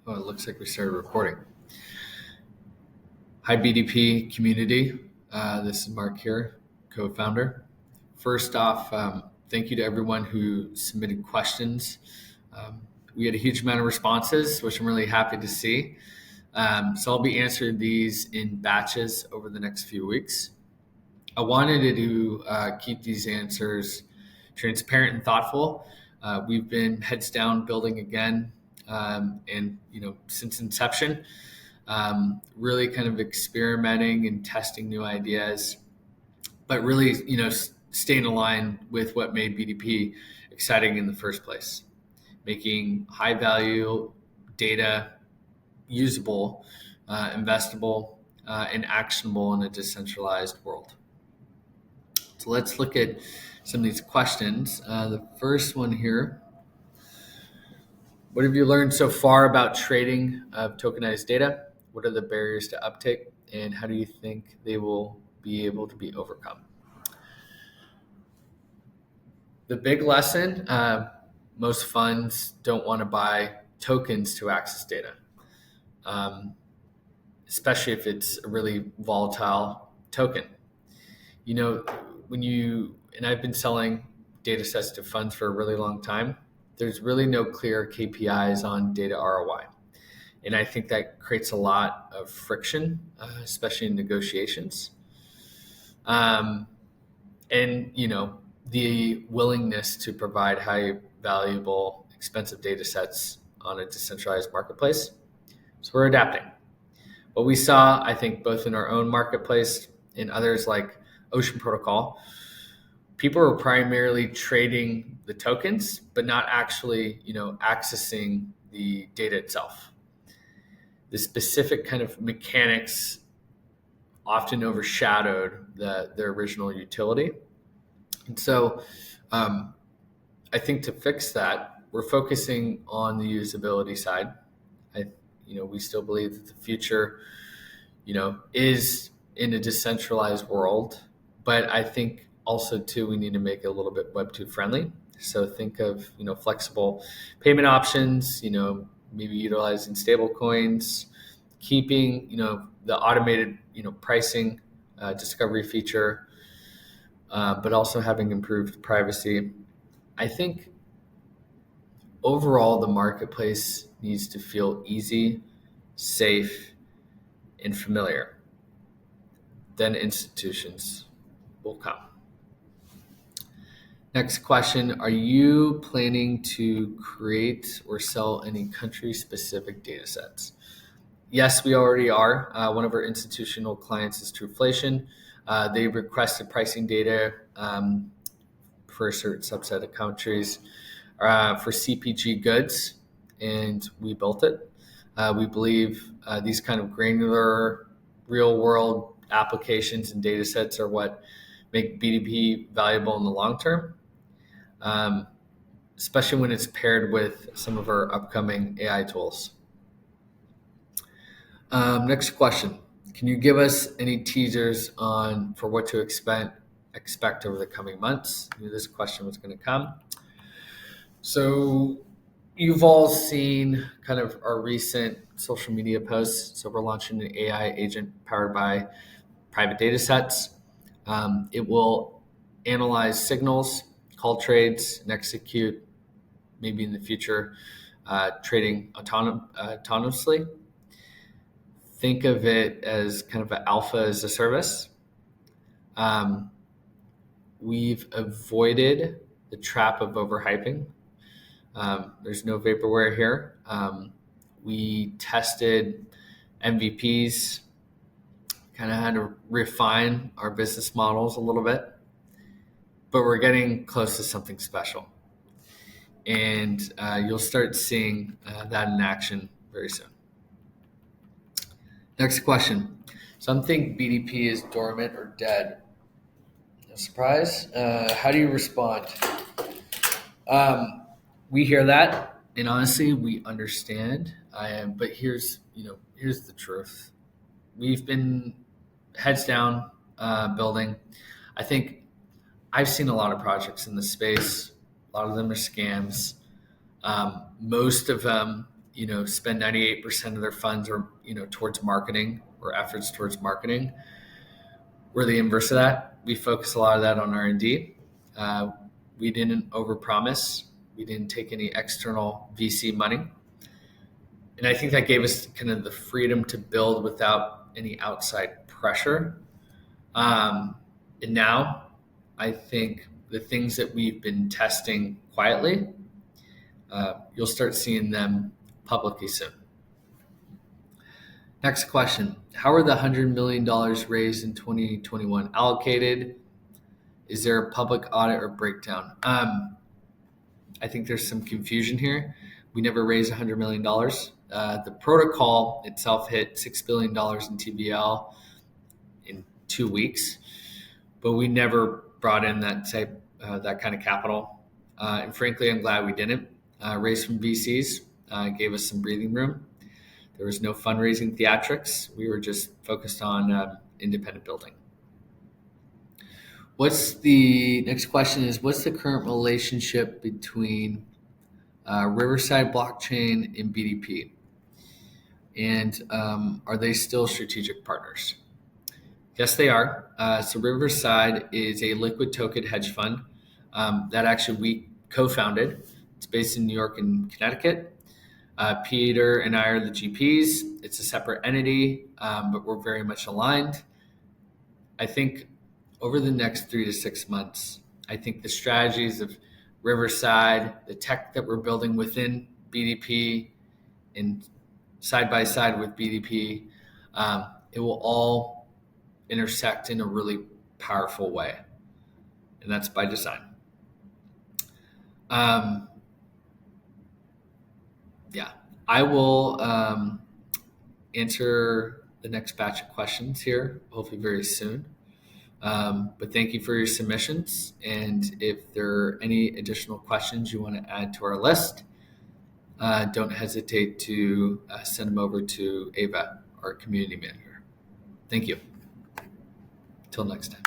Oh, it looks like we started recording. Hi, BDP community. This is Mark here, co-founder. First off, thank you to everyone who submitted questions. We had a huge amount of responses, which I'm really happy to see. So I'll be answering these in batches over the next few weeks. I wanted to keep these answers transparent and thoughtful. We've been heads down building again, and since inception, really kind of experimenting and testing new ideas, but really staying aligned with what made BDP exciting in the first place, making high value data usable, investable, and actionable in a decentralized world. So let's look at some of these questions. The first one here: what have you learned so far about trading of tokenized data? What are the barriers to uptake, and how do you think they will be able to be overcome? The big lesson, most funds don't want to buy tokens to access data, especially if it's a really volatile token. And I've been selling data sets to funds for a really long time, there's really no clear KPIs on data ROI. And I think that creates a lot of friction, especially in negotiations. And, the willingness to provide high valuable, expensive data sets on a decentralized marketplace. So we're adapting. What we saw, I think, both in our own marketplace and others like Ocean Protocol, people were primarily trading the tokens, but not actually, accessing the data itself. The specific kind of mechanics often overshadowed the original utility. And so I think to fix that, we're focusing on the usability side. We still believe that the future, is in a decentralized world, but I think also too, we need to make it a little bit Web2 friendly. So think of, flexible payment options, maybe utilizing stable coins, keeping, the automated, pricing discovery feature, but also having improved privacy. I think overall the marketplace needs to feel easy, safe, and familiar. Then institutions will come. Next question: are you planning to create or sell any country-specific data sets? Yes, we already are. One of our institutional clients is Trueflation. They requested pricing data for a certain subset of countries for CPG goods, and we built it. We believe these kind of granular, real-world applications and data sets are what make BDP valuable in the long term. Especially when it's paired with some of our upcoming AI tools. Next question: can you give us any teasers for what to expect over the coming months? I knew this question was going to come. So you've all seen kind of our recent social media posts. So we're launching an AI agent powered by private data sets. It will analyze signals, call trades, and execute, maybe in the future, trading autonomously. Think of it as kind of an alpha as a service. We've avoided the trap of overhyping. There's no vaporware here. We tested MVPs, kind of had to refine our business models a little bit, but we're getting close to something special. And you'll start seeing that in action very soon. Next question: some think BDP is dormant or dead. No surprise. How do you respond? We hear that, and honestly, we understand. But here's the truth. We've been heads down building. I think I've seen a lot of projects in this space. A lot of them are scams. Most of them, spend 98% of their funds or towards marketing or efforts towards marketing. We're the inverse of that. We focus a lot of that on R&D. We didn't overpromise. We didn't take any external VC money. And I think that gave us kind of the freedom to build without any outside pressure. And now I think the things that we've been testing quietly, you'll start seeing them publicly soon. Next question. How are the $100 million raised in 2021 allocated? Is there a public audit or breakdown? I think there's some confusion here. We never raised $100 million. The protocol itself hit $6 billion in TVL in 2 weeks, but we never brought in that kind of capital. And frankly, I'm glad we didn't. Raise from VCs gave us some breathing room. There was no fundraising theatrics. We were just focused on independent building. Next question is, what's the current relationship between Riverside Blockchain and BDP? And are they still strategic partners? Yes, they are. So Riverside is a liquid token hedge fund that actually we co-founded. It's based in New York and Connecticut. Peter and I are the GPs. It's a separate entity, but we're very much aligned. I think over the next 3 to 6 months, I think the strategies of Riverside, the tech that we're building within BDP and side by side with BDP, it will all intersect in a really powerful way. And that's by design. I will answer the next batch of questions here, hopefully very soon. But thank you for your submissions. And if there are any additional questions you want to add to our list, don't hesitate to send them over to Ava, our community manager. Thank you. Till next time.